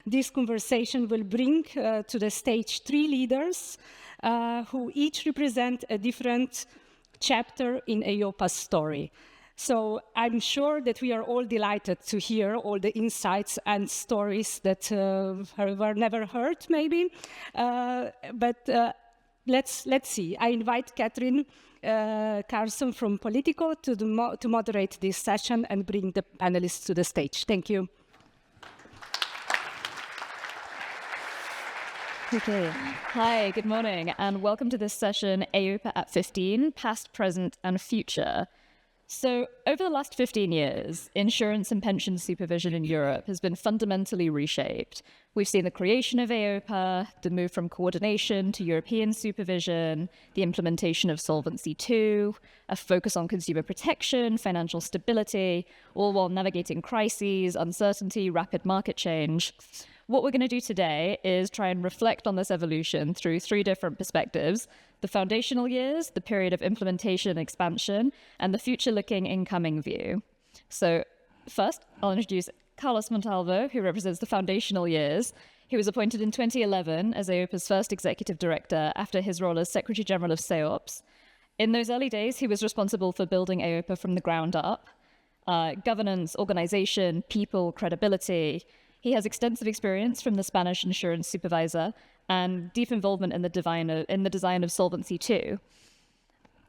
This conversation will bring to the stage 3 leaders who each represent a different chapter in EIOPA's story. So I'm sure that we are all delighted to hear all the insights and stories that were never heard, maybe. But let's see. I invite Catherine Carson from Politico to moderate this session and bring the panelists to the stage. Thank you. Okay. Hi, good morning, and welcome to this session, EIOPA at 15, Past, Present, and Future. So, over the last 15 years, insurance and pension supervision in Europe has been fundamentally reshaped. We've seen the creation of EIOPA, the move from coordination to European supervision, the implementation of Solvency II, a focus on consumer protection, financial stability, all while navigating crises, uncertainty, rapid market change. What we're going to do today is try and reflect on this evolution through 3 different perspectives: the foundational years, the period of implementation and expansion, and the future-looking incoming view. So first, I'll introduce Carlos Montalvo, who represents the foundational years. He was appointed in 2011 as EIOPA's first executive director after his role as Secretary General of SEOPS. In those early days, he was responsible for building EIOPA from the ground up. Governance, organization, people, credibility. He has extensive experience from the Spanish insurance supervisor and deep involvement in the design of Solvency II.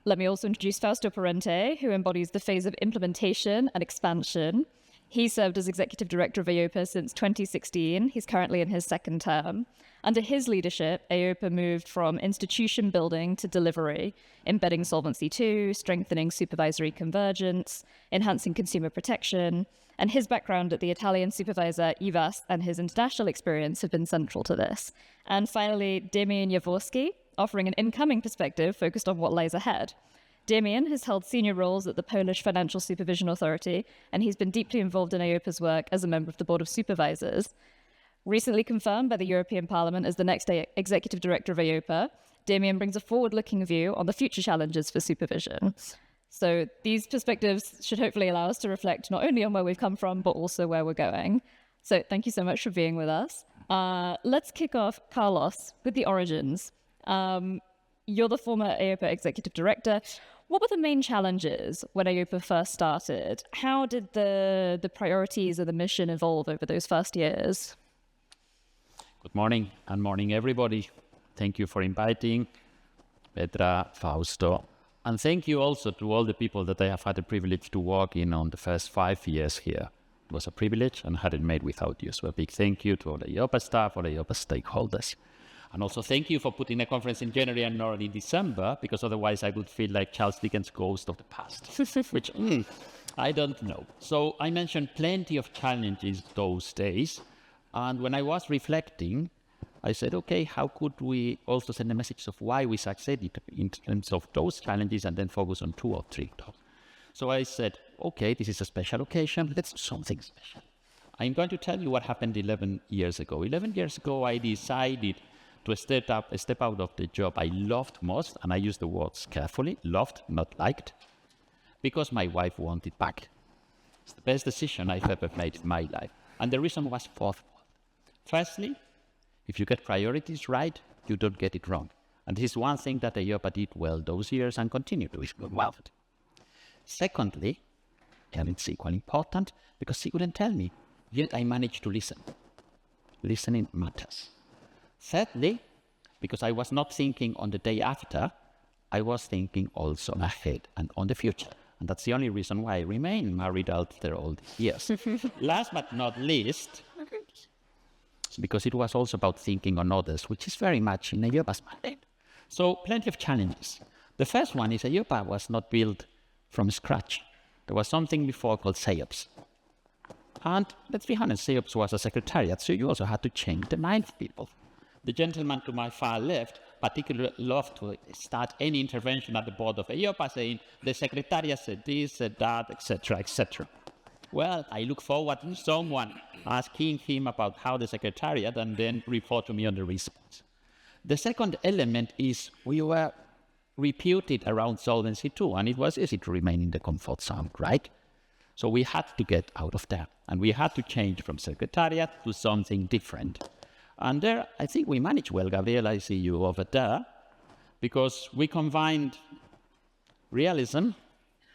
Let me also introduce Fausto Parente, who embodies the phase of implementation and expansion. He served as executive director of EIOPA since 2016. He's currently in his 2nd term. Under his leadership, EIOPA moved from institution building to delivery, embedding Solvency II, strengthening supervisory convergence, enhancing consumer protection, and his background at the Italian supervisor IVAS and his international experience have been central to this. And finally, Damian Jaworski, offering an incoming perspective focused on what lies ahead. Damian has held senior roles at the Polish Financial Supervision Authority, and he's been deeply involved in EIOPA's work as a member of the Board of Supervisors. Recently confirmed by the European Parliament as the next executive director of EIOPA, Damian brings a forward-looking view on the future challenges for supervision. So these perspectives should hopefully allow us to reflect not only on where we've come from, but also where we're going. So thank you so much for being with us. Let's kick off, Carlos, with the origins. You're the former EIOPA executive director. What were the main challenges when EIOPA first started? How did the priorities of the mission evolve over those first years? Good morning, and morning, everybody. Thank you for inviting Petra, Fausto, and thank you also to all the people that I have had the privilege to work in on the first 5 years here. It was a privilege and had it made without you. So a big thank you to all the EIOPA staff, all the EIOPA stakeholders. And also thank you for putting a conference in January and not in December, because otherwise I would feel like Charles Dickens' Ghost of the Past, which I don't know. So I mentioned plenty of challenges those days. And when I was reflecting, I said, okay, how could we also send a message of why we succeeded in terms of those challenges and then focus on 2 or 3 of those. So I said, okay, this is a special occasion. Let's do something special. I'm going to tell you what happened 11 years ago. 11 years ago, I decided to step out of the job I loved most, and I use the words carefully, loved, not liked, because my wife wanted back. It's the best decision I've ever made in my life. And the reason was fourfold. Firstly, if you get priorities right, you don't get it wrong. And this is one thing that EIOPA did well those years and continue to do well. Secondly, and it's equally important, because he wouldn't tell me, yet I managed to listen. Listening matters. Thirdly, because I was not thinking on the day after, I was thinking also ahead and on the future. And that's the only reason why I remain married after all these years. Last but not least, because it was also about thinking on others, which is very much in EIOPA's mandate. So plenty of challenges. The first one is EIOPA was not built from scratch. There was something before called SEOPS. And let's be honest, SEOPS was a secretariat, so you also had to change the mind of people. The gentleman to my far left particularly loved to start any intervention at the board of EIOPA saying, the secretariat said this, said that, etc., etc. Well, I look forward to someone asking him about how the secretariat and then report to me on the response. The second element is we were reputed around Solvency II, and it was easy to remain in the comfort zone, right? So we had to get out of there, and we had to change from secretariat to something different. And there, I think we managed well. Gabriel, I see you over there, because we combined realism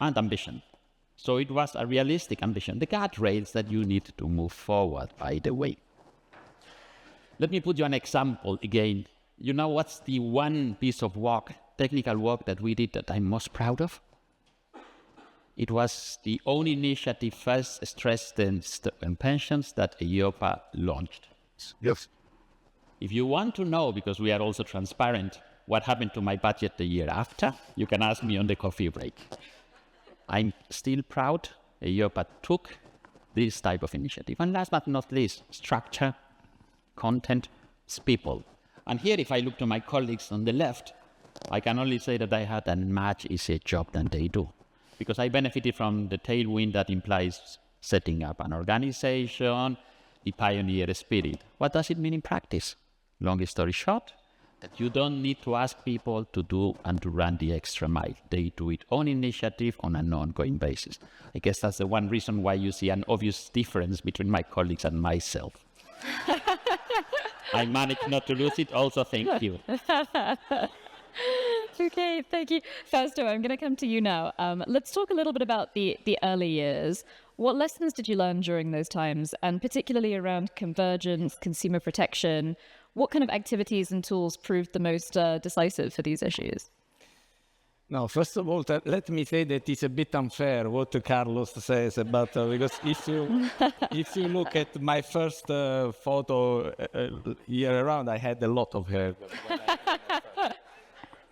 and ambition. So it was a realistic ambition, the guardrails that you need to move forward, by the way. Let me put you an example again. You know what's the one piece of work, technical work that we did that I'm most proud of? It was the own initiative first stress test and pensions that EIOPA launched. Yes. If you want to know, because we are also transparent, what happened to my budget the year after, you can ask me on the coffee break. I'm still proud EIOPA took this type of initiative. And last but not least, structure, content, people. And here, if I look to my colleagues on the left, I can only say that I had a much easier job than they do, because I benefited from the tailwind that implies setting up an organization, the pioneer spirit. What does it mean in practice? Long story short, that you don't need to ask people to do and to run the extra mile. They do it on initiative on an ongoing basis. I guess that's the one reason why you see an obvious difference between my colleagues and myself. I managed not to lose it also, thank you. Okay, thank you. Fausto, I'm going to come to you now. Let's talk a little bit about the early years. What lessons did you learn during those times, and particularly around convergence, consumer protection? What kind of activities and tools proved the most decisive for these issues? Now, first of all, let me say that it's a bit unfair what Carlos says about, because if you look at my first photo year around, I had a lot of hair.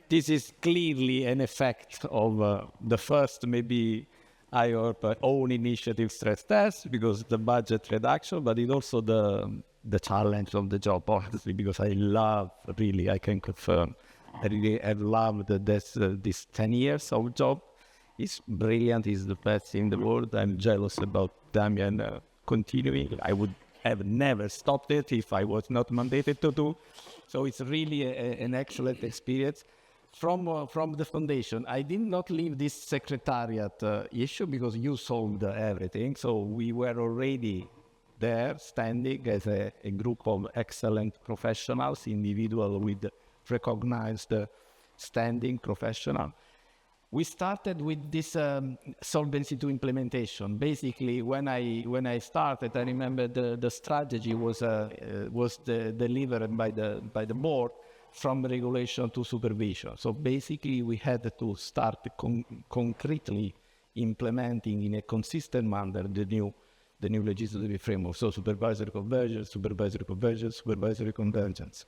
This is clearly an effect of the first, maybe, EIOPA own initiative stress test, because the budget reduction, but it's also the challenge of the job, honestly, because I love, really, I can confirm, I really have loved this 10 years of job. It's brilliant, it's the best in the world. I'm jealous about Damian continuing. I would have never stopped it if I was not mandated to do. So it's really an excellent experience. From the foundation, I did not leave this secretariat issue because you solved everything. So we were already there, standing as a group of excellent professionals, individual with recognized standing professional. We started with this Solvency II implementation. Basically, when I started, I remember the strategy was delivered by the board, from regulation to supervision. So basically, we had to start concretely implementing in a consistent manner the new legislative framework. So supervisory convergence, supervisory convergence.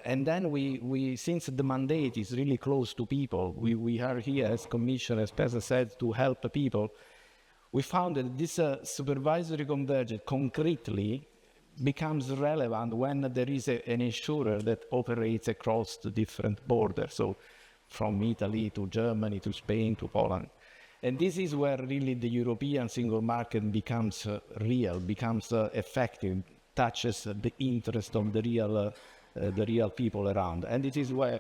And then we since the mandate is really close to people, we are here as commissioner, as Pesa said, to help people. We found that this supervisory convergence concretely becomes relevant when there is an insurer that operates across the different borders, so from Italy to Germany to Spain to Poland. And this is where really the European single market becomes real, becomes effective, touches the interest of the real people around. And it is where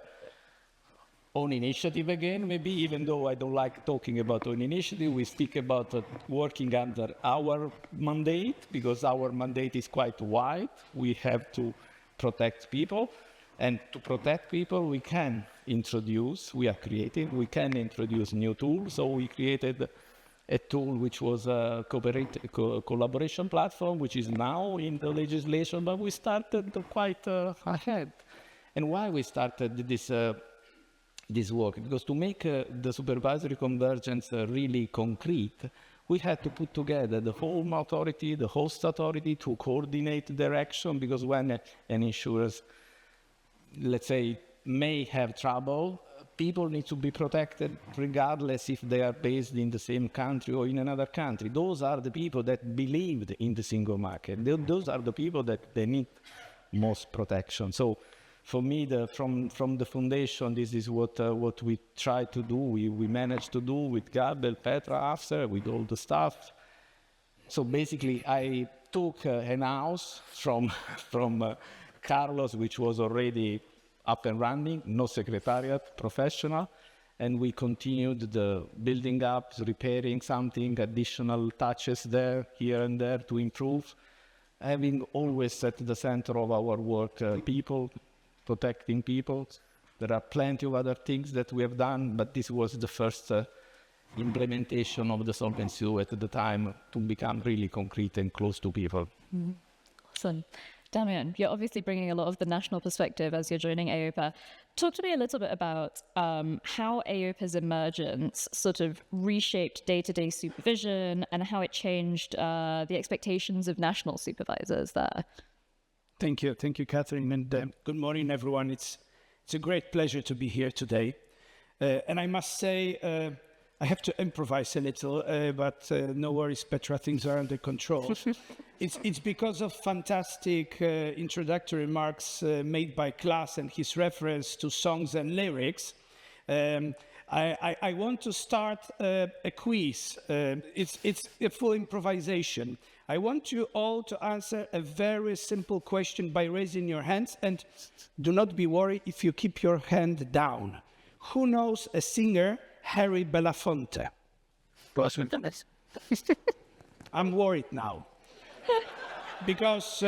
own initiative again, maybe, even though I don't like talking about own initiative, we speak about working under our mandate, because our mandate is quite wide. We have to protect people, and to protect people, we can introduce new tools. So we created a tool which was a collaboration platform, which is now in the legislation, but we started quite ahead. And why we started this work? Because to make the supervisory convergence really concrete, we had to put together the home authority, the host authority to coordinate their action, because when an insurer, let's say, may have trouble, people need to be protected regardless if they are based in the same country or in another country. Those are the people that believed in the single market. Those are the people that they need most protection. So for me, from the foundation, this is what we try to do. We managed to do with Gabriel, Petra, after, with all the staff. So basically, I took an house from Carlos, which was already up and running, no secretariat, professional, and we continued the building up, repairing something, additional touches there, here and there to improve, having always at the center of our work people, protecting people. There are plenty of other things that we have done, but this was the first implementation of the Solvency II at the time to become really concrete and close to people. Mm-hmm. Awesome. Damian, you're obviously bringing a lot of the national perspective as you're joining EIOPA. Talk to me a little bit about how EIOPA's emergence sort of reshaped day-to-day supervision and how it changed the expectations of national supervisors there. Thank you, Catherine, and good morning, everyone. It's a great pleasure to be here today. And I must say, I have to improvise a little, but no worries, Petra, things are under control. It's because of fantastic introductory remarks made by Klaas and his reference to songs and lyrics. I want to start a quiz. It's a full improvisation. I want you all to answer a very simple question by raising your hands, and do not be worried if you keep your hand down. Who knows a singer, Harry Belafonte? I'm worried now. Because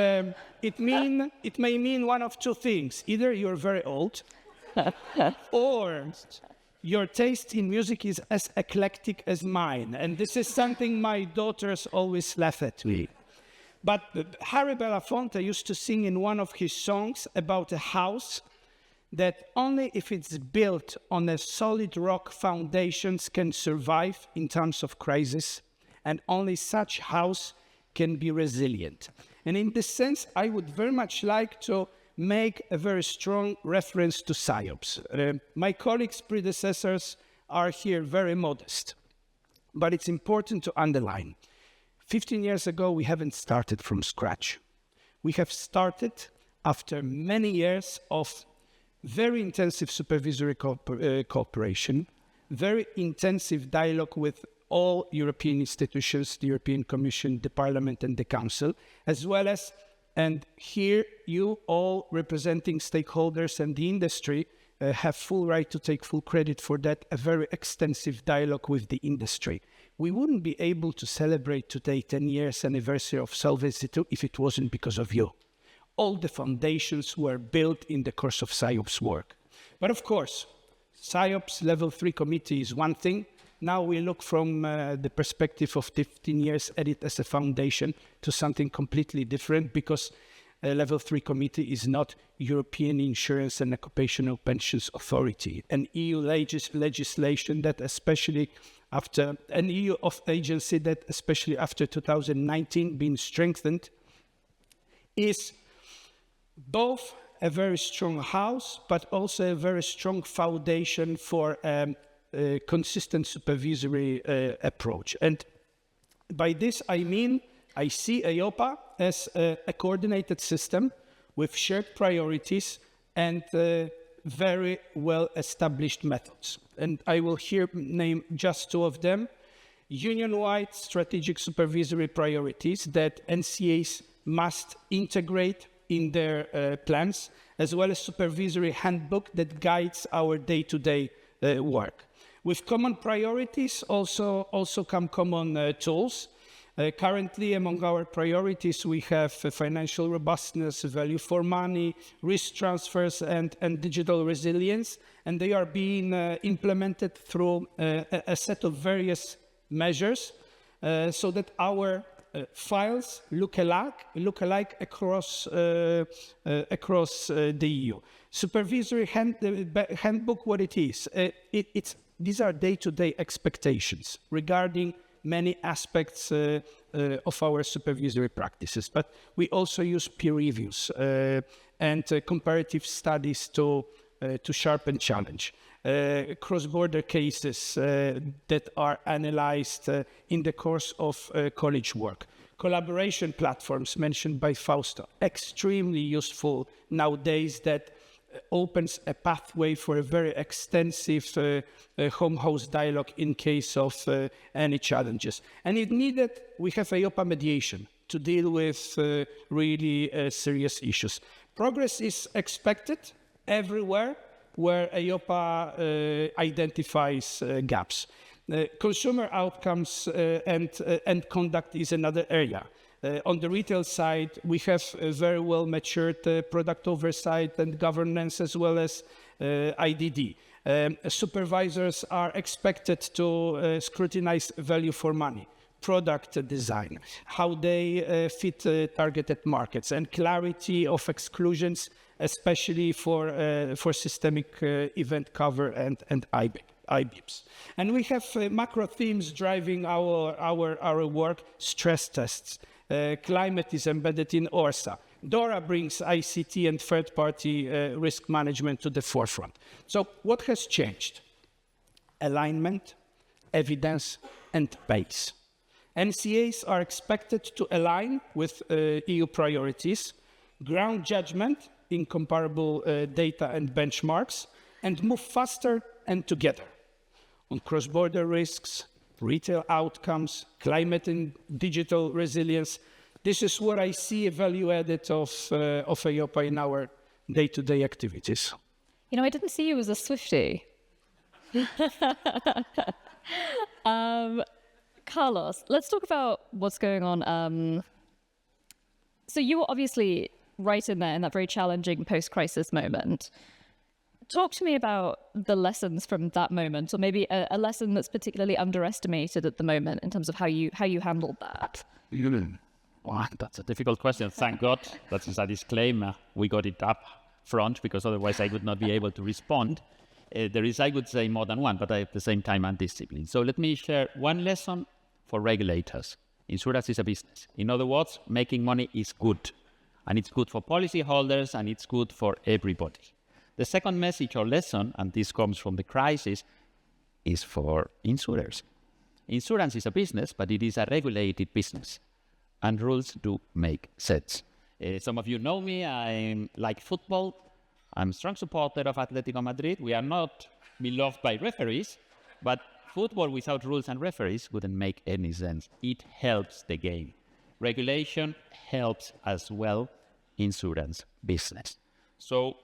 it may mean one of two things. Either you're very old, or your taste in music is as eclectic as mine. And this is something my daughters always laugh at me. But Harry Belafonte used to sing in one of his songs about a house that only if it's built on a solid rock foundations can survive in times of crisis, and only such house can be resilient. And in this sense, I would very much like to make a very strong reference to PSYOPs. My colleagues' predecessors are here very modest, but it's important to underline. 15 years ago, we haven't started from scratch. We have started after many years of very intensive supervisory cooperation, very intensive dialogue with all European institutions, the European Commission, the Parliament and the Council, as well as, and here you all representing stakeholders and the industry have full right to take full credit for that, a very extensive dialogue with the industry. We wouldn't be able to celebrate today 10 years anniversary of Solvency II if it wasn't because of you. All the foundations were built in the course of PSYOP's work. But of course, PSYOP's Level 3 committee is one thing. Now we look from the perspective of 15 years at it as a foundation to something completely different, because a Level 3 committee is not European Insurance and Occupational Pensions Authority, an EU legislation that especially after, an EU agency that especially after 2019 been strengthened, is both a very strong house, but also a very strong foundation for a consistent supervisory approach. And by this, I mean, I see EIOPA as a coordinated system with shared priorities and very well-established methods. And I will here name just two of them. Union-wide strategic supervisory priorities that NCAs must integrate in their plans, as well as supervisory handbook that guides our day-to-day work. With common priorities also come common tools. Currently, among our priorities, we have financial robustness, value for money, risk transfers, and digital resilience, and they are being implemented through a set of various measures so that our files look alike across the EU. Supervisory handbook, what it is, these are day-to-day expectations regarding many aspects of our supervisory practices, but we also use peer reviews and comparative studies to sharpen challenge. Cross-border cases that are analyzed in the course of college work. Collaboration platforms mentioned by Fausto, extremely useful nowadays, that opens a pathway for a very extensive home host dialogue in case of any challenges. And if needed, we have EIOPA mediation to deal with really serious issues. Progress is expected everywhere, where EIOPA identifies gaps. Consumer outcomes and conduct is another area. On the retail side, we have a very well matured product oversight and governance, as well as IDD. Supervisors are expected to scrutinize value for money, product design, how they fit targeted markets, and clarity of exclusions, especially for systemic event cover and IBIPs. And we have macro themes driving our work: stress tests. Climate is embedded in ORSA. DORA brings ICT and third-party risk management to the forefront. So what has changed? Alignment, evidence, and pace. NCAs are expected to align with EU priorities, ground judgment in comparable data and benchmarks, and move faster and together on cross-border risks, retail outcomes, climate and digital resilience. This is what I see a value added of EIOPA in our day-to-day activities. You know, I didn't see you as a Swiftie. Carlos, let's talk about what's going on. So you were obviously right in there in that very challenging post-crisis moment. Talk to me about the lessons from that moment, or maybe a lesson that's particularly underestimated at the moment in terms of how you handled that. Wow, that's a difficult question. Thank God that is a disclaimer. We got it up front, because otherwise I would not be able to respond. There is, I would say, more than one, but at the same time, undisciplined. So let me share one lesson for regulators. Insurance is a business. In other words, making money is good. And it's good for policyholders, and it's good for everybody. The second message or lesson, and this comes from the crisis, is for insurers. Insurance is a business, but it is a regulated business, and rules do make sense. Some of you know me. I like football. I'm a strong supporter of Atletico Madrid. We are not beloved by referees, but football without rules and referees wouldn't make any sense. It helps the game. Regulation helps as well insurance business. So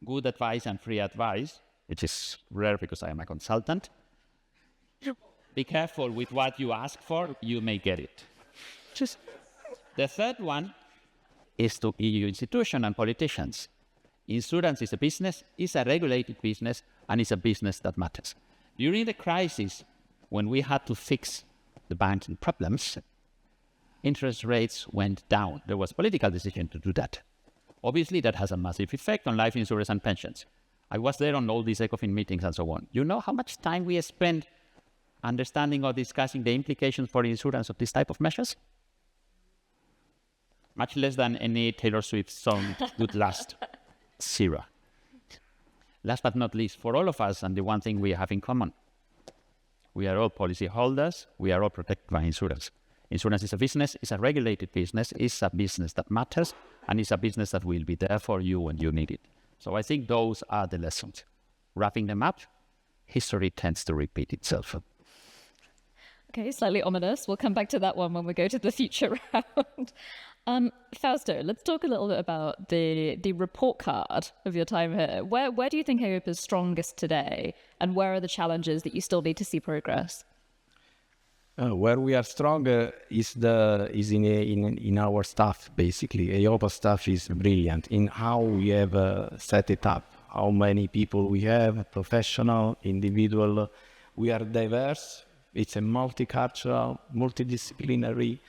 good advice and free advice, which is rare because I am a consultant. Be careful with what you ask for, you may get it. The third one is to EU institutions and politicians. Insurance is a business, is a regulated business, and is a business that matters. During the crisis, when we had to fix the banking problems, interest rates went down. There was a political decision to do that. Obviously, that has a massive effect on life insurance and pensions. I was there on all these ECOFIN meetings and so on. You know how much time we spend understanding or discussing the implications for insurance of this type of measures? Much less than any Taylor Swift song would last. 0. Last but not least, for all of us, and the one thing we have in common, we are all policyholders, we are all protected by insurance. Insurance is a business, it's a regulated business, it's a business that matters, and it's a business that will be there for you when you need it. So I think those are the lessons. Wrapping them up, history tends to repeat itself. Okay, slightly ominous. We'll come back to that one when we go to the future round. Fausto, let's talk a little bit about the report card of your time here. Where do you think EIOPA is strongest today, and where are the challenges that you still need to see progress? Where we are stronger is in our staff, basically. EIOPA staff is brilliant in how we have set it up, how many people we have, professional, individual. We are diverse. It's a multicultural, multidisciplinary,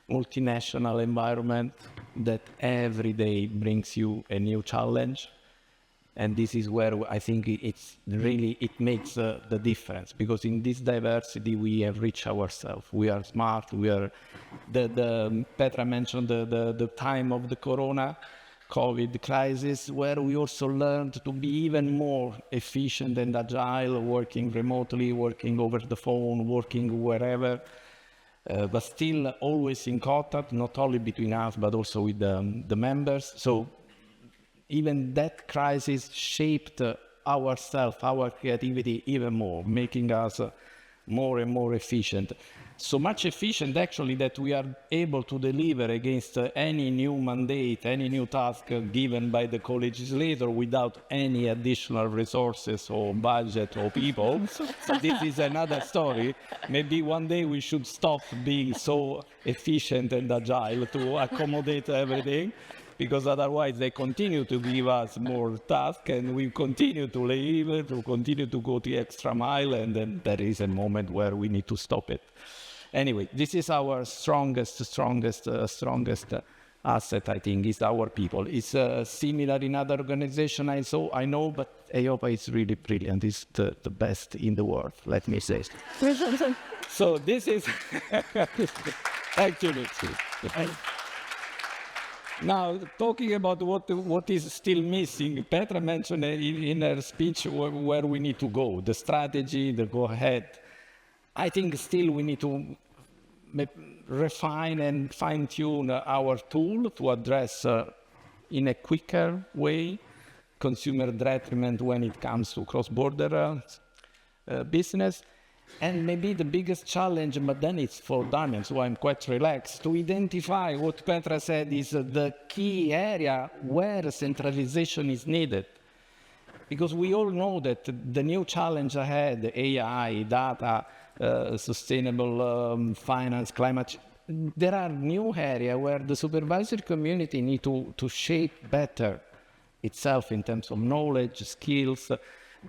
multinational environment that every day brings you a new challenge. And this is where I think it makes the difference, because in this diversity we have reached ourselves. We are smart. We are Petra mentioned the time of the COVID crisis, where we also learned to be even more efficient and agile, working remotely, working over the phone, working wherever, but still always in contact, not only between us but also with the members. So even that crisis shaped ourselves, our creativity even more, making us more and more efficient. so much efficient actually that we are able to deliver against any new mandate, any new task given by the co-legislator without any additional resources or budget or people. So this is another story. Maybe one day we should stop being so efficient and agile to accommodate everything, because otherwise they continue to give us more tasks and we continue to live, to continue to go the extra mile, and then there is a moment where we need to stop it. Anyway, this is our strongest asset, I think, is our people. It's similar in other organizations, I know, but EIOPA is really brilliant. It's the best in the world, let me say. So this is actually. Now, talking about what is still missing, Petra mentioned in her speech where we need to go, the strategy, the go-ahead. I think still we need to refine and fine-tune our tool to address in a quicker way consumer detriment when it comes to cross-border business. And maybe the biggest challenge, but then it's for Damian, so I'm quite relaxed, to identify what Petra said is the key area where centralization is needed. Because we all know that the new challenge ahead, AI, data, sustainable finance, climate, there are new areas where the supervisory community need to shape better itself in terms of knowledge, skills,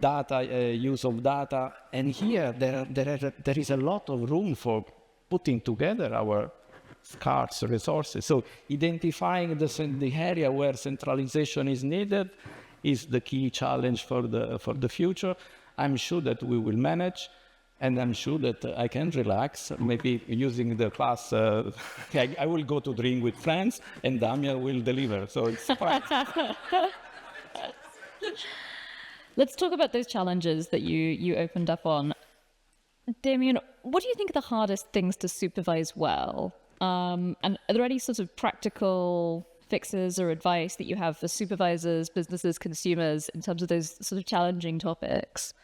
data, use of data. And here there is a lot of room for putting together our scarce resources. So identifying the area where centralization is needed is the key challenge for the future. I'm sure that we will manage, and I'm sure that I can relax, maybe using the class. I will go to drink with friends, and Damian will deliver. So it's fine. Let's talk about those challenges that you opened up on. Damian, what do you think are the hardest things to supervise well? And are there any sort of practical fixes or advice that you have for supervisors, businesses, consumers in terms of those sort of challenging topics?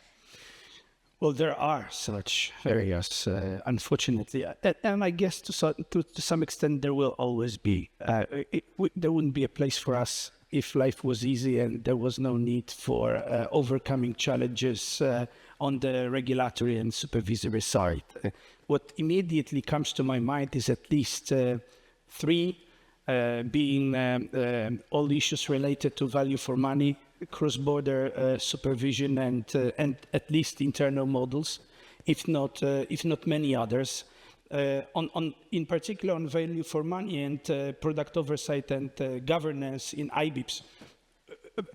Well, there are such areas, unfortunately, and I guess to some extent there will always be. There wouldn't be a place for us if life was easy and there was no need for overcoming challenges on the regulatory and supervisory side. What immediately comes to my mind is at least three, being all issues related to value for money, cross-border supervision, and at least internal models, if not many others. In particular on value for money and product oversight and governance in IBIPs.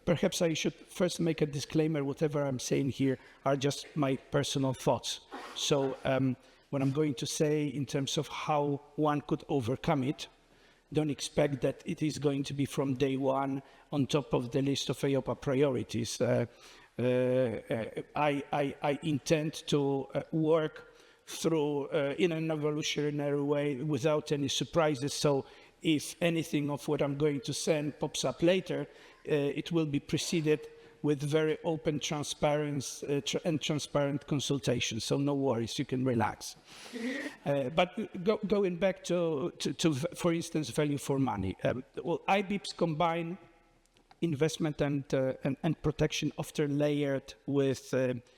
Perhaps I should first make a disclaimer. Whatever I'm saying here are just my personal thoughts. So what I'm going to say in terms of how one could overcome it, don't expect that it is going to be from day one on top of the list of EIOPA priorities. I intend to work through in an evolutionary way without any surprises. So if anything of what I'm going to send pops up later, it will be preceded with very open, transparent consultation. So no worries, you can relax. But going back to, for instance, value for money. Well, IBIPs combine investment and protection, often layered with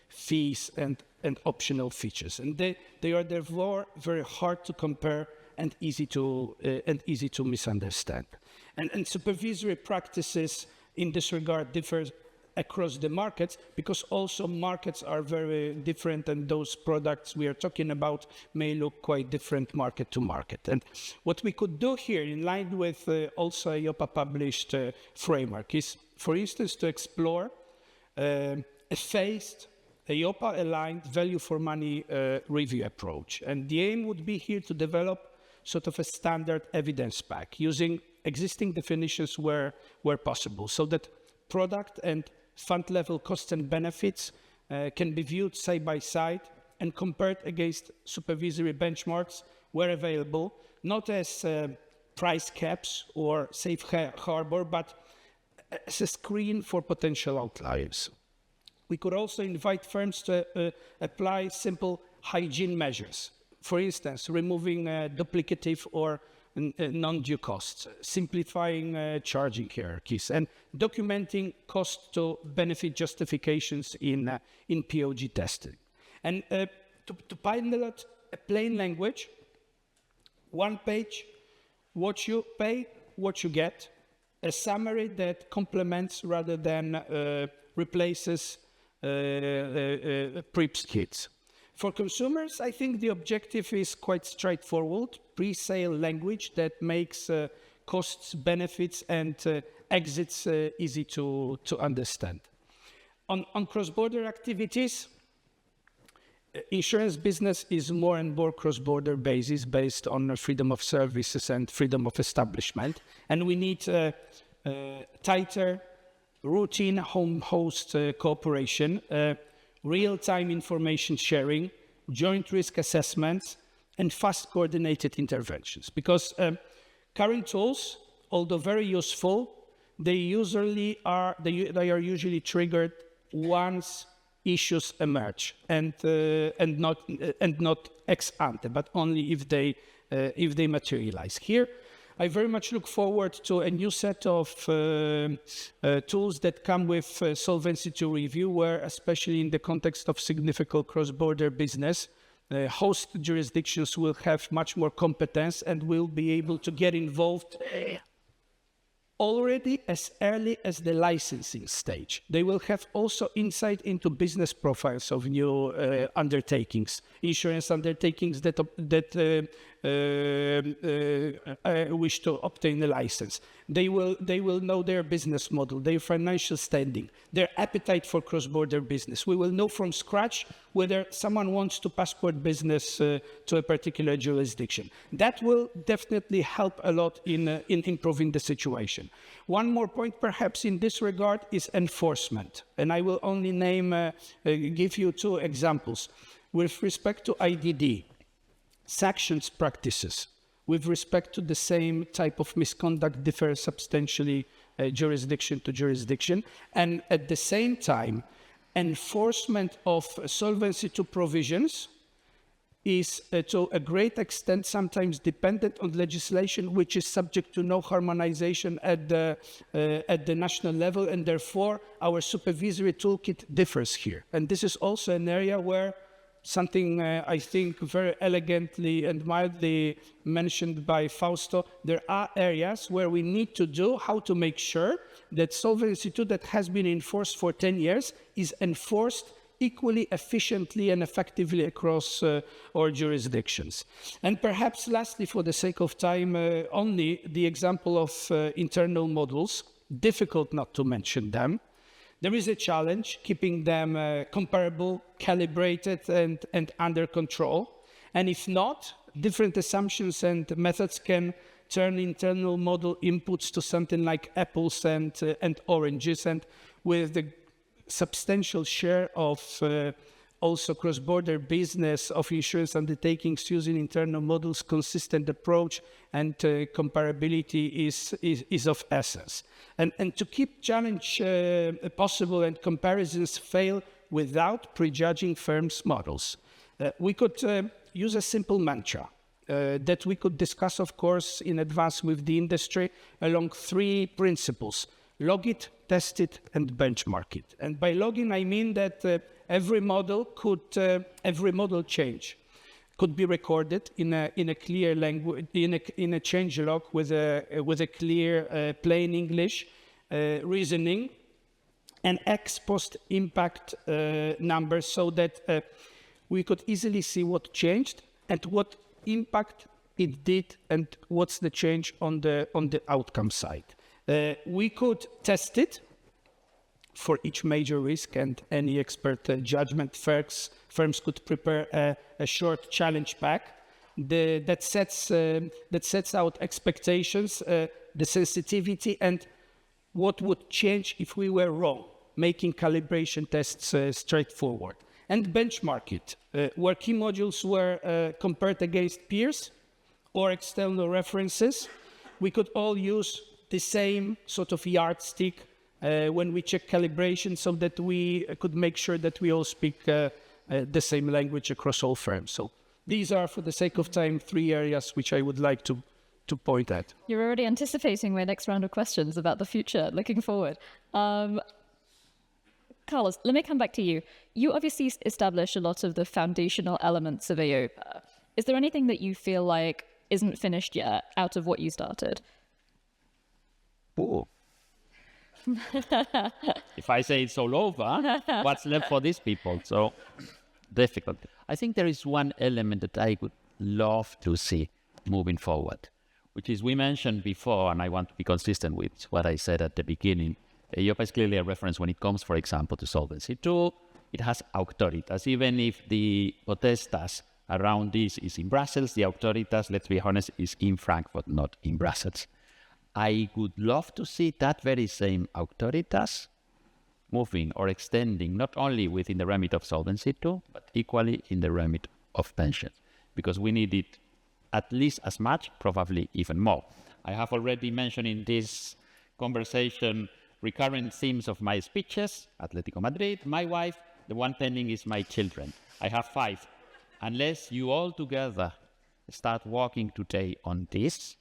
fees and optional features, and they are therefore very hard to compare and easy to misunderstand. And supervisory practices in this regard differ across the markets, because also markets are very different, and those products we are talking about may look quite different market to market. And what we could do here, in line with also EIOPA published framework, is, for instance, to explore a phased EIOPA-aligned value for money review approach. And the aim would be here to develop sort of a standard evidence pack using existing definitions where possible, so that product and fund level costs and benefits can be viewed side by side and compared against supervisory benchmarks where available, not as price caps or safe harbor, but as a screen for potential outliers. We could also invite firms to apply simple hygiene measures. For instance, removing duplicative or non-due costs, simplifying charging hierarchies, and documenting cost-to-benefit justifications in POG testing. And to pilot a plain language, one page, what you pay, what you get, a summary that complements rather than replaces PRIPS kits. For consumers, I think the objective is quite straightforward, pre-sale language that makes costs, benefits, and exits easy to understand. On cross-border activities, insurance business is more and more cross-border basis based on freedom of services and freedom of establishment. And we need tighter routine home-host cooperation, real-time information sharing, joint risk assessments, and fast coordinated interventions. Because current tools, although very useful, they are usually triggered once issues emerge, and not ex ante, but only if they materialize. Here, I very much look forward to a new set of tools that come with Solvency II review, where, especially in the context of significant cross-border business, host jurisdictions will have much more competence and will be able to get involved already as early as the licensing stage. They will have also insight into business profiles of new undertakings, insurance undertakings that wish to obtain a license. They will know their business model, their financial standing, their appetite for cross-border business. We will know from scratch whether someone wants to passport business to a particular jurisdiction. That will definitely help a lot in improving the situation. One more point perhaps in this regard is enforcement. And I will only give you two examples. With respect to IDD, sanctions practices with respect to the same type of misconduct differ substantially jurisdiction to jurisdiction. And at the same time, enforcement of Solvency II provisions is to a great extent sometimes dependent on legislation which is subject to no harmonization at the national level, and therefore our supervisory toolkit differs here. And this is also an area where something I think very elegantly and mildly mentioned by Fausto, there are areas where we need to do how to make sure that Solvency II that has been enforced for 10 years is enforced equally efficiently and effectively across our jurisdictions. And perhaps lastly, for the sake of time, only the example of internal models, difficult not to mention them. There is a challenge keeping them comparable, calibrated, and under control. And if not, different assumptions and methods can turn internal model inputs to something like apples and oranges. And with the substantial share of also cross-border business of insurance undertakings using internal models, consistent approach and comparability is of essence. And to keep challenge possible and comparisons fail without prejudging firms' models, we could use a simple mantra that we could discuss, of course, in advance with the industry along three principles: log it, test it, and benchmark it. And by logging, I mean that every model change could be recorded in a clear language, in a change log with a clear plain English reasoning and ex post impact numbers, so that we could easily see what changed and what impact it did and what's the change on the outcome side. We could test it for each major risk, and any expert judgment firms could prepare a short challenge pack that sets out expectations, the sensitivity, and what would change if we were wrong, making calibration tests straightforward. And benchmark it, where key modules were compared against peers or external references. We could all use the same sort of yardstick when we check calibration, so that we could make sure that we all speak the same language across all firms. So These are, for the sake of time, 3 areas which I would like to point at. You're already anticipating my next round of questions about the future, looking forward. Carlos, let me come back to you. You obviously established a lot of the foundational elements of EIOPA. Is there anything that you feel like isn't finished yet out of what you started? Oh. If I say it's all over, what's left for these people? So difficult. I think there is one element that I would love to see moving forward, which is we mentioned before, and I want to be consistent with what I said at the beginning. EIOPA is clearly a reference when it comes, for example, to Solvency II. It has auctoritas. Even if the potestas around this is in Brussels, the auctoritas, let's be honest, is in Frankfurt, not in Brussels. I would love to see that very same auctoritas moving or extending not only within the remit of Solvency II, but equally in the remit of pensions, because we need it at least as much, probably even more. I have already mentioned in this conversation recurrent themes of my speeches: Atletico Madrid, my wife, the one pending is my children. I have 5. Unless you all together start working today on this,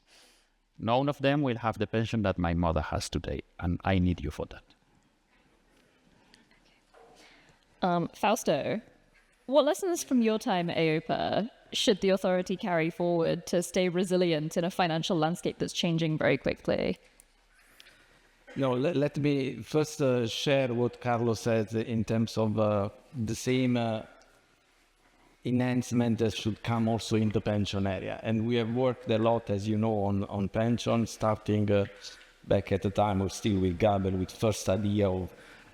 none of them will have the pension that my mother has today, and I need you for that. Fausto, what lessons from your time at EIOPA should the authority carry forward to stay resilient in a financial landscape that's changing very quickly? No, let me first share what Carlos said in terms of the same enhancement that should come also in the pension area. And we have worked a lot, as you know, on pension, starting back at the time of still with Gabriel, with first idea of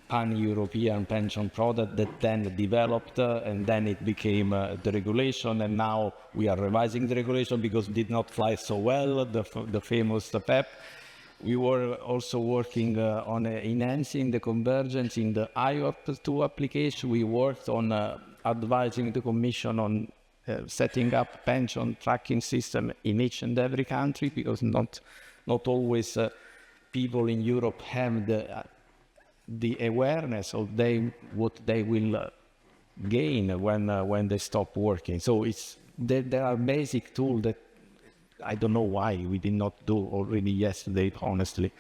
pan-European pension product that then developed and then it became the regulation, and now we are revising the regulation because it did not fly so well, the famous PEP. We were also working on enhancing the convergence in the EIOPA application. We worked on advising the Commission on setting up pension tracking system in each and every country, because not always people in Europe have the awareness of what they will gain when they stop working. So there are basic tools that I don't know why we did not do already yesterday, honestly.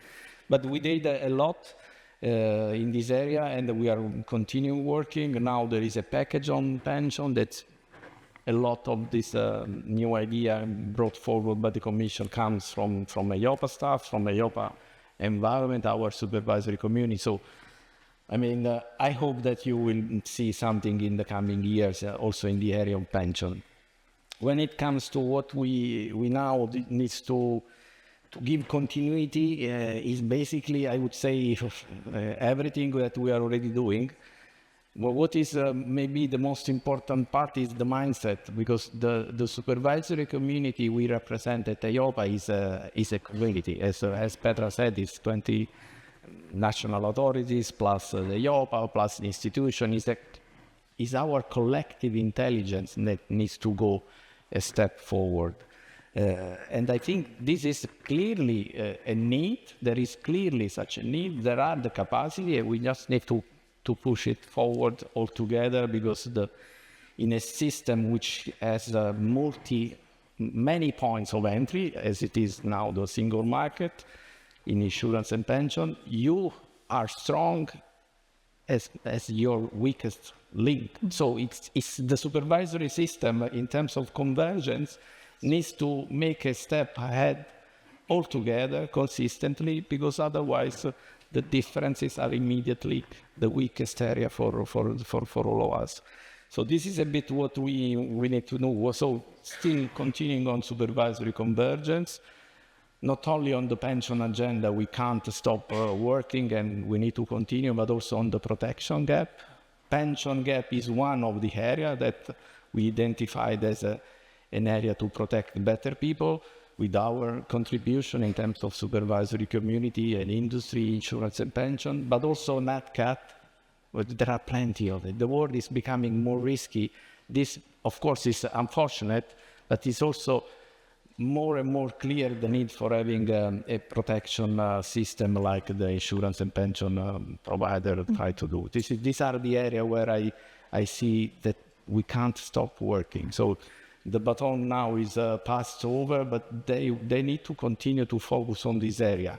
But we did a lot in this area, and we are continuing working. Now there is a package on pension that a lot of this new idea brought forward by the Commission comes from EIOPA staff, from EIOPA environment, our supervisory community. So, I mean, I hope that you will see something in the coming years also in the area of pension. When it comes to what we now need to give continuity is basically, I would say, everything that we are already doing. Well, what is maybe the most important part is the mindset, because the supervisory community we represent at EIOPA is a community. As Petra said, it's 20 national authorities plus the EIOPA plus the institution. Is our collective intelligence that needs to go a step forward. And I think this is clearly a need. There is clearly such a need. There are the capacity, and we just need to push it forward all together, because in a system which has many points of entry, as it is now the single market in insurance and pension, you are strong as your weakest link. So it's the supervisory system in terms of convergence needs to make a step ahead altogether consistently, because otherwise the differences are immediately the weakest area for all of us. So this is a bit what we need to know. So still continuing on supervisory convergence, not only on the pension agenda, we can't stop working and we need to continue, but also on the protection gap. Pension gap is one of the areas that we identified as an area to protect better people, with our contribution in terms of supervisory community and industry, insurance and pension, but also Nat Cat. There are plenty of it. The world is becoming more risky. This, of course, is unfortunate, but it's also more and more clear the need for having a protection system like the insurance and pension provider try to do. These are the area where I see that we can't stop working. So the baton now is passed over, but they need to continue to focus on this area.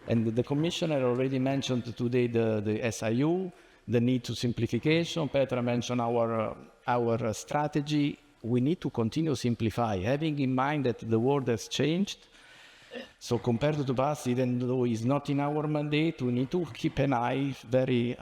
And the Commissioner already mentioned today the SIU, the need to simplification. Petra mentioned our strategy. We need to continue simplify, having in mind that the world has changed. So compared to the past, even though it's not in our mandate, we need to keep an eye, very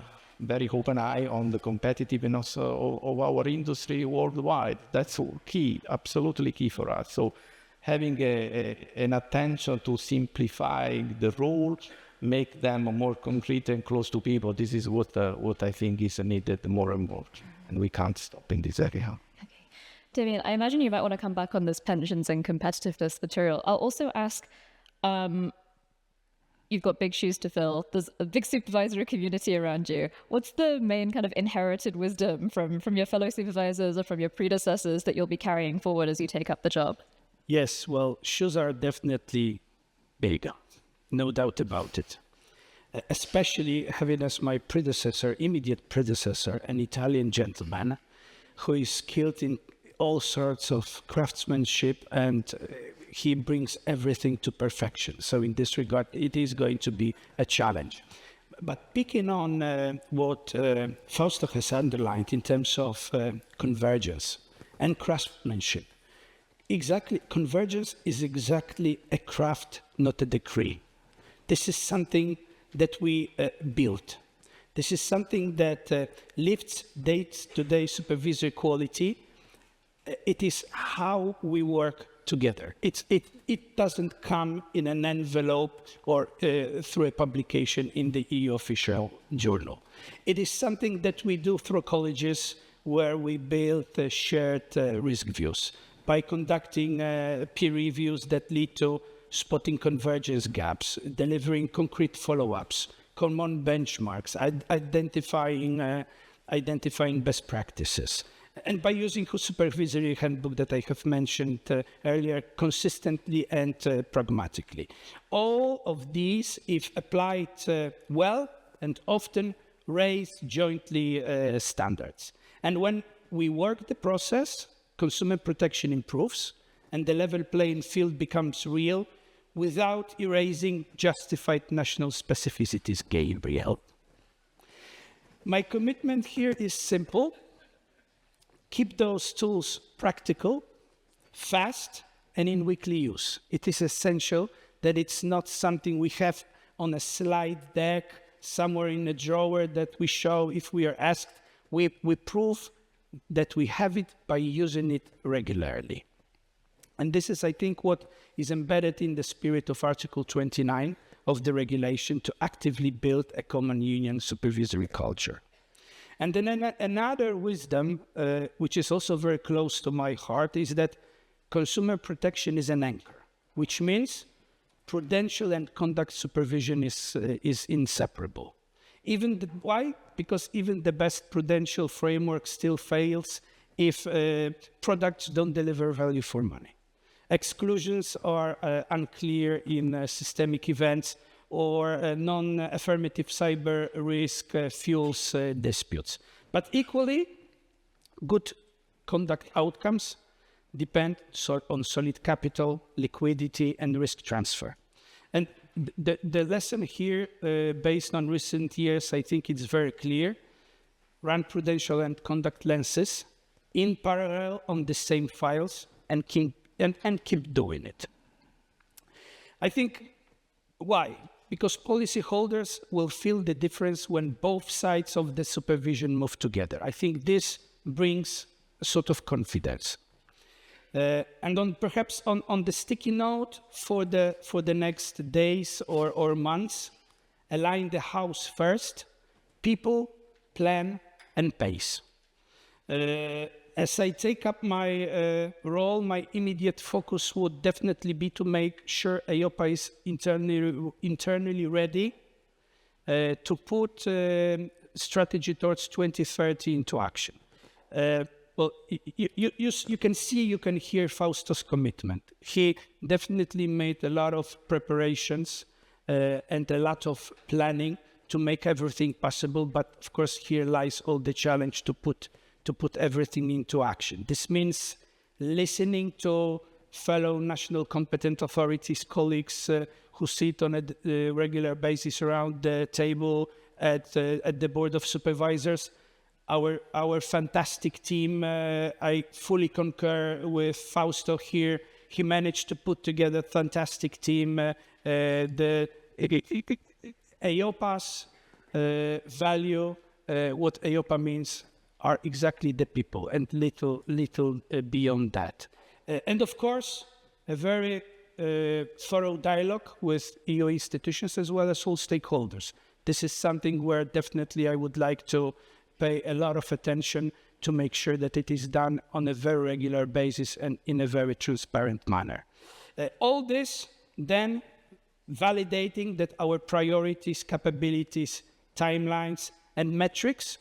open eye on the competitiveness of our industry worldwide. That's key, absolutely key for us. So having an attention to simplify the rules, make them more concrete and close to people. This is what I think is needed more and more. And we can't stop in this area. Okay. Damian, I imagine you might want to come back on this pensions and competitiveness material. I'll also ask, you've got big shoes to fill. There's a big supervisory community around you. What's the main kind of inherited wisdom from your fellow supervisors or from your predecessors that you'll be carrying forward as you take up the job? Yes, well, shoes are definitely big, no doubt about it. Especially having as my predecessor, immediate predecessor, an Italian gentleman who is skilled in all sorts of craftsmanship, and he brings everything to perfection. So in this regard, it is going to be a challenge. But picking on what Fausto has underlined in terms of convergence and craftsmanship, exactly, convergence is exactly a craft, not a decree. This is something that we built. This is something that lifts day-to-day supervisory quality. It is how we work together. It doesn't come in an envelope or through a publication in the EU official journal. It is something that we do through colleges where we build shared risk views by conducting peer reviews that lead to spotting convergence gaps, delivering concrete follow-ups, common benchmarks, identifying best practices. And by using the supervisory handbook that I have mentioned earlier, consistently and pragmatically. All of these, if applied well and often, raise jointly standards. And when we work the process, consumer protection improves and the level playing field becomes real without erasing justified national specificities, Gabriel. My commitment here is simple. Keep those tools practical, fast, and in weekly use. It is essential that it's not something we have on a slide deck somewhere in a drawer that we show if we are asked. We prove that we have it by using it regularly. And this is, I think, what is embedded in the spirit of Article 29 of the regulation to actively build a common union supervisory culture. And then another wisdom, which is also very close to my heart, is that consumer protection is an anchor, which means prudential and conduct supervision is inseparable. Why? Because even the best prudential framework still fails if products don't deliver value for money. Exclusions are unclear in systemic events, or non-affirmative cyber risk fuels disputes. But equally, good conduct outcomes depend on solid capital, liquidity, and risk transfer. And the lesson here, based on recent years, I think it's very clear. Run prudential and conduct lenses in parallel on the same files and keep doing it. I think, why? Because policyholders will feel the difference when both sides of the supervision move together. I think this brings a sort of confidence. And perhaps on the sticky note for the next days or months, align the house first, people, plan, and pace. As I take up my role, my immediate focus would definitely be to make sure EIOPA is internally ready to put strategy towards 2030 into action. Well, you can see, you can hear Fausto's commitment. He definitely made a lot of preparations and a lot of planning to make everything possible. But of course, here lies all the challenge to put everything into action. This means listening to fellow national competent authorities, colleagues who sit on a regular basis around the table at the Board of Supervisors. Our fantastic team, I fully concur with Fausto here. He managed to put together a fantastic team. The EIOPA's value, what EIOPA means, are exactly the people and little beyond that. And of course, a very thorough dialogue with EU institutions as well as all stakeholders. This is something where definitely I would like to pay a lot of attention to make sure that it is done on a very regular basis and in a very transparent manner. All this then validating that our priorities, capabilities, timelines, and metrics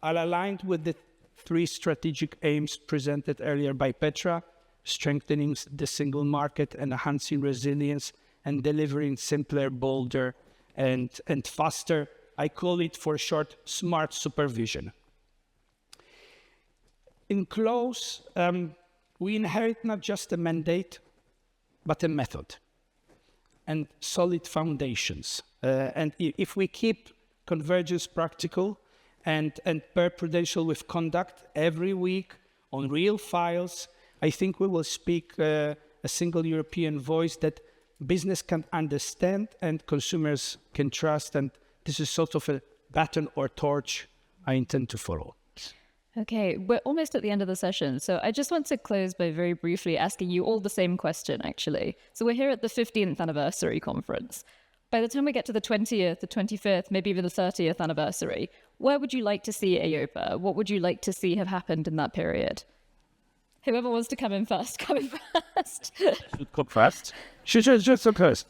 are aligned with the 3 strategic aims presented earlier by Petra: strengthening the single market, enhancing resilience, and delivering simpler, bolder, and faster. I call it for short, smart supervision. In close, we inherit not just a mandate, but a method and solid foundations. And if we keep convergence practical and pair prudential with conduct every week on real files, I think we will speak a single European voice that business can understand and consumers can trust. And this is sort of a baton or torch I intend to follow. Okay, we're almost at the end of the session, so I just want to close by very briefly asking you all the same question, actually. So we're here at the 15th anniversary conference. By the time we get to the 20th, the 25th, maybe even the 30th anniversary, where would you like to see EIOPA? What would you like to see have happened in that period? Whoever wants to come in first, come in first. Should come first. Should come first.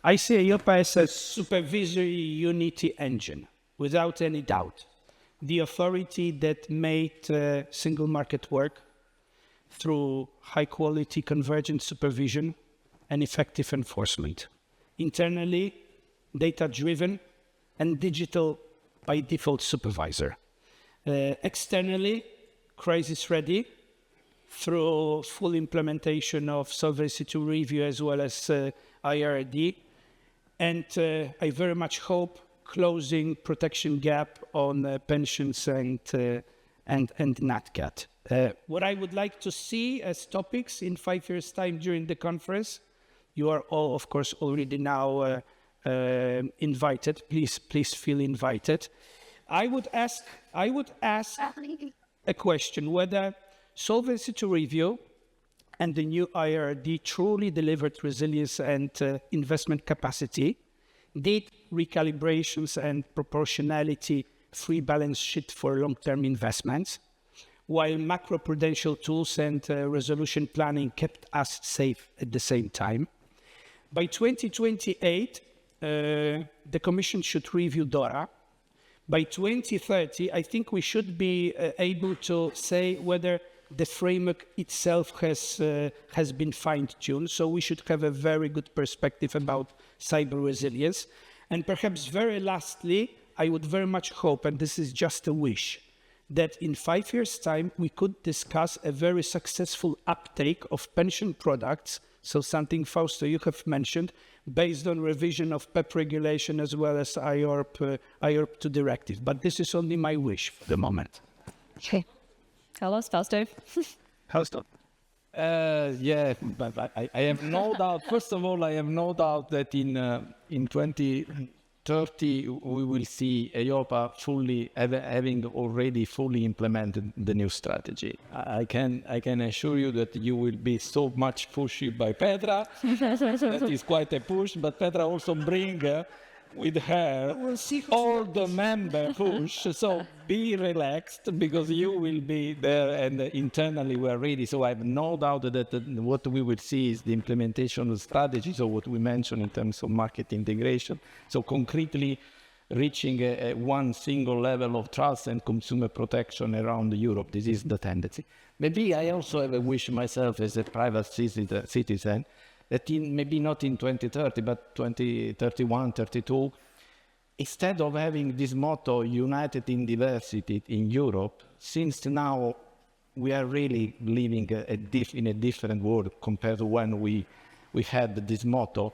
I see EIOPA as a supervisory unity engine, without any doubt. The authority that made single market work through high-quality convergent supervision and effective enforcement. Internally, data-driven and digital by default supervisor. Externally, crisis-ready through full implementation of Solvency II review as well as IRD. And I very much hope closing protection gap on pensions and NatCat. What I would like to see as topics in 5 years' time during the conference, you are all, of course, already now invited. Please feel invited. I would ask a question whether Solvency II review and the new IRD truly delivered resilience and investment capacity, did recalibrations and proportionality free balance sheet for long-term investments, while macroprudential tools and resolution planning kept us safe at the same time. By 2028, the Commission should review DORA. By 2030, I think we should be able to say whether the framework itself has been fine-tuned. So we should have a very good perspective about cyber resilience. And perhaps very lastly, I would very much hope, and this is just a wish, that in 5 years' time, we could discuss a very successful uptake of pension products. So something, Fausto, you have mentioned, based on revision of PEP regulation as well as IORP 2 directive. But this is only my wish for the moment. Okay. Carlos, Fausto? Fausto. Yeah, but I have no doubt. First of all, I have no doubt that in 2030 we will see EIOPA fully having already fully implemented the new strategy. I can assure you that you will be so much pushed by Petra. That is quite a push, but Petra also bring with her all the member push. So be relaxed because you will be there and internally we are ready. So I have no doubt that what we will see is the implementation of the strategy. So what we mentioned in terms of market integration. So concretely reaching one single level of trust and consumer protection around Europe. This is the tendency. Maybe I also have a wish myself as a private citizen that maybe not in 2030, but 2031, 32, instead of having this motto, united in diversity in Europe, since now we are really living in a different world compared to when we had this motto,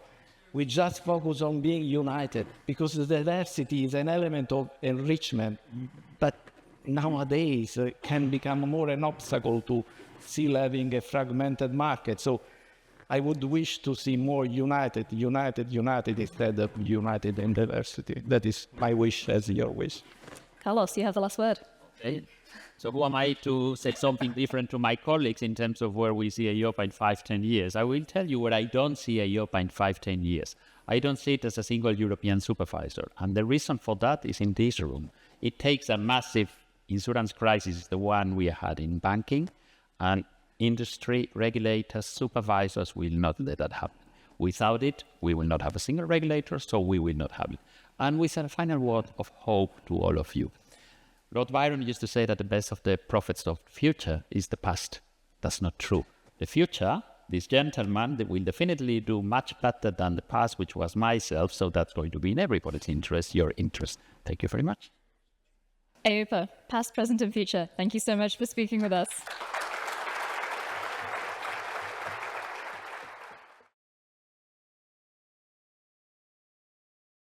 we just focus on being united, because the diversity is an element of enrichment, but nowadays can become more an obstacle to still having a fragmented market. So I would wish to see more united instead of united in diversity. That is my wish as your wish. Carlos, you have the last word. Okay. So who am I to say something different to my colleagues in terms of where we see EIOPA in 5-10 years? I will tell you where I don't see EIOPA in 5-10 years. I don't see it as a single European supervisor. And the reason for that is in this room. It takes a massive insurance crisis, the one we had in banking, and industry, regulators, supervisors will not let that happen. Without it, we will not have a single regulator, so we will not have it. And with a final word of hope to all of you. Lord Byron used to say that the best of the prophets of the future is the past. That's not true. The future, this gentleman, they will definitely do much better than the past, which was myself, so that's going to be in everybody's interest, your interest. Thank you very much. EIOPA, past, present, and future. Thank you so much for speaking with us.